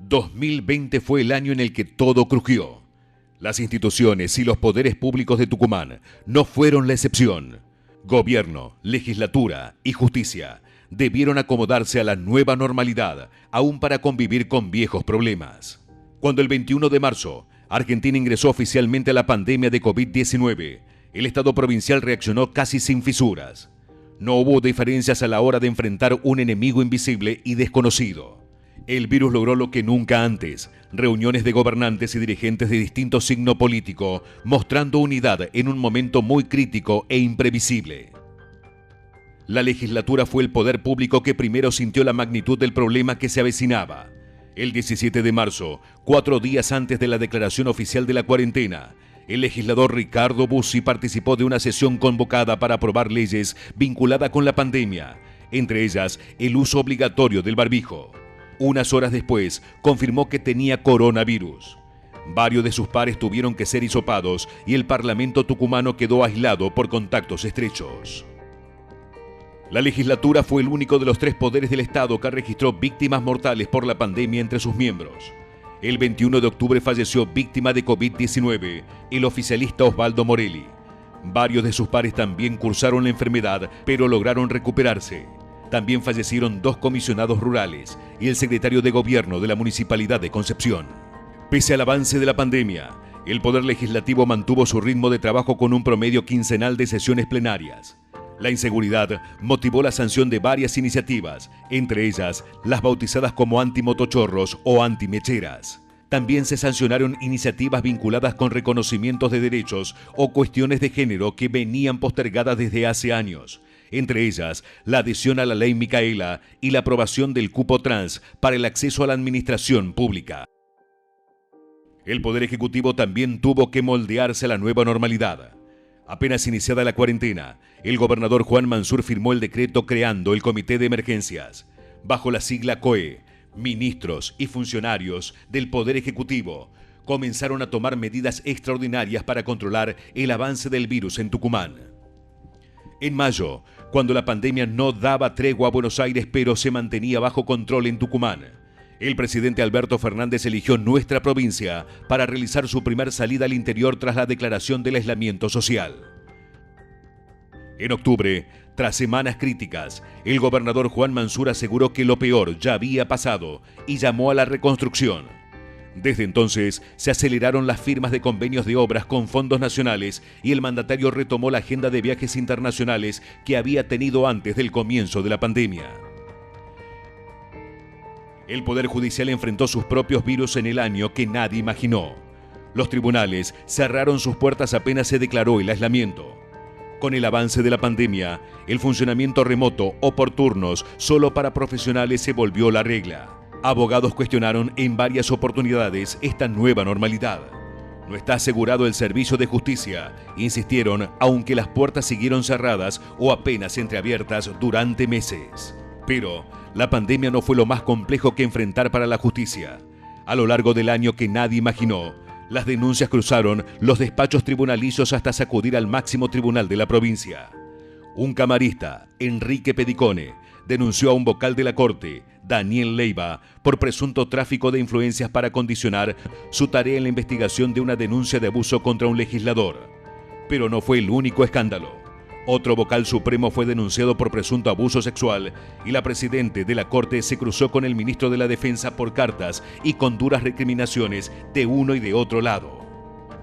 2020 fue el año en el que todo crujió. Las instituciones y los poderes públicos de Tucumán no fueron la excepción. Gobierno, legislatura y justicia debieron acomodarse a la nueva normalidad, aún para convivir con viejos problemas. Cuando el 21 de marzo, Argentina ingresó oficialmente a la pandemia de COVID-19, el Estado provincial reaccionó casi sin fisuras. No hubo diferencias a la hora de enfrentar un enemigo invisible y desconocido. El virus logró lo que nunca antes: reuniones de gobernantes y dirigentes de distinto signo político, mostrando unidad en un momento muy crítico e imprevisible. La legislatura fue el poder público que primero sintió la magnitud del problema que se avecinaba. El 17 de marzo, 4 días antes de la declaración oficial de la cuarentena, el legislador Ricardo Bussi participó de una sesión convocada para aprobar leyes vinculadas con la pandemia, entre ellas el uso obligatorio del barbijo. Unas horas después, confirmó que tenía coronavirus. Varios de sus pares tuvieron que ser hisopados y el Parlamento tucumano quedó aislado por contactos estrechos. La legislatura fue el único de los 3 poderes del Estado que registró víctimas mortales por la pandemia entre sus miembros. El 21 de octubre falleció víctima de COVID-19 el oficialista Osvaldo Morelli. Varios de sus pares también cursaron la enfermedad, pero lograron recuperarse. También fallecieron 2 comisionados rurales y el secretario de gobierno de la Municipalidad de Concepción. Pese al avance de la pandemia, el Poder Legislativo mantuvo su ritmo de trabajo con un promedio quincenal de sesiones plenarias. La inseguridad motivó la sanción de varias iniciativas, entre ellas las bautizadas como antimotochorros o antimecheras. También se sancionaron iniciativas vinculadas con reconocimientos de derechos o cuestiones de género que venían postergadas desde hace años. Entre ellas, la adhesión a la ley Micaela y la aprobación del cupo trans para el acceso a la administración pública. El Poder Ejecutivo también tuvo que moldearse a la nueva normalidad. Apenas iniciada la cuarentena, el gobernador Juan Mansur firmó el decreto creando el Comité de Emergencias. Bajo la sigla COE, ministros y funcionarios del Poder Ejecutivo comenzaron a tomar medidas extraordinarias para controlar el avance del virus en Tucumán. En mayo, cuando la pandemia no daba tregua a Buenos Aires pero se mantenía bajo control en Tucumán, el presidente Alberto Fernández eligió nuestra provincia para realizar su primer salida al interior tras la declaración del aislamiento social. En octubre, tras semanas críticas, el gobernador Juan Mansur aseguró que lo peor ya había pasado y llamó a la reconstrucción. Desde entonces, se aceleraron las firmas de convenios de obras con fondos nacionales y el mandatario retomó la agenda de viajes internacionales que había tenido antes del comienzo de la pandemia. El Poder Judicial enfrentó sus propios virus en el año que nadie imaginó. Los tribunales cerraron sus puertas apenas se declaró el aislamiento. Con el avance de la pandemia, el funcionamiento remoto o por turnos solo para profesionales se volvió la regla. Abogados cuestionaron en varias oportunidades esta nueva normalidad. No está asegurado el servicio de justicia, insistieron, aunque las puertas siguieron cerradas o apenas entreabiertas durante meses. Pero la pandemia no fue lo más complejo que enfrentar para la justicia. A lo largo del año que nadie imaginó, las denuncias cruzaron los despachos tribunalicios hasta sacudir al máximo tribunal de la provincia. Un camarista, Enrique Pedicone, denunció a un vocal de la Corte, Daniel Leiva, por presunto tráfico de influencias para condicionar su tarea en la investigación de una denuncia de abuso contra un legislador. Pero no fue el único escándalo. Otro vocal supremo fue denunciado por presunto abuso sexual y la presidenta de la Corte se cruzó con el ministro de la Defensa por cartas y con duras recriminaciones de uno y de otro lado.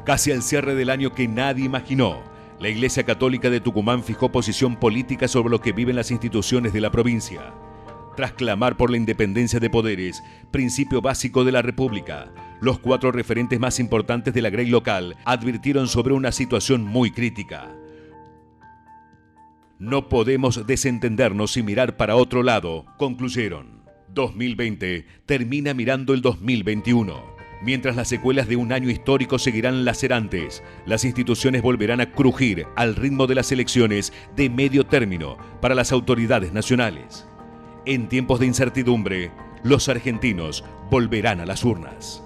Casi al cierre del año que nadie imaginó, la Iglesia Católica de Tucumán fijó posición política sobre lo que viven las instituciones de la provincia. Tras clamar por la independencia de poderes, principio básico de la República, los 4 referentes más importantes de la grey local advirtieron sobre una situación muy crítica. No podemos desentendernos y mirar para otro lado, concluyeron. 2020 termina mirando el 2021. Mientras las secuelas de un año histórico seguirán lacerantes, las instituciones volverán a crujir al ritmo de las elecciones de medio término para las autoridades nacionales. En tiempos de incertidumbre, los argentinos volverán a las urnas.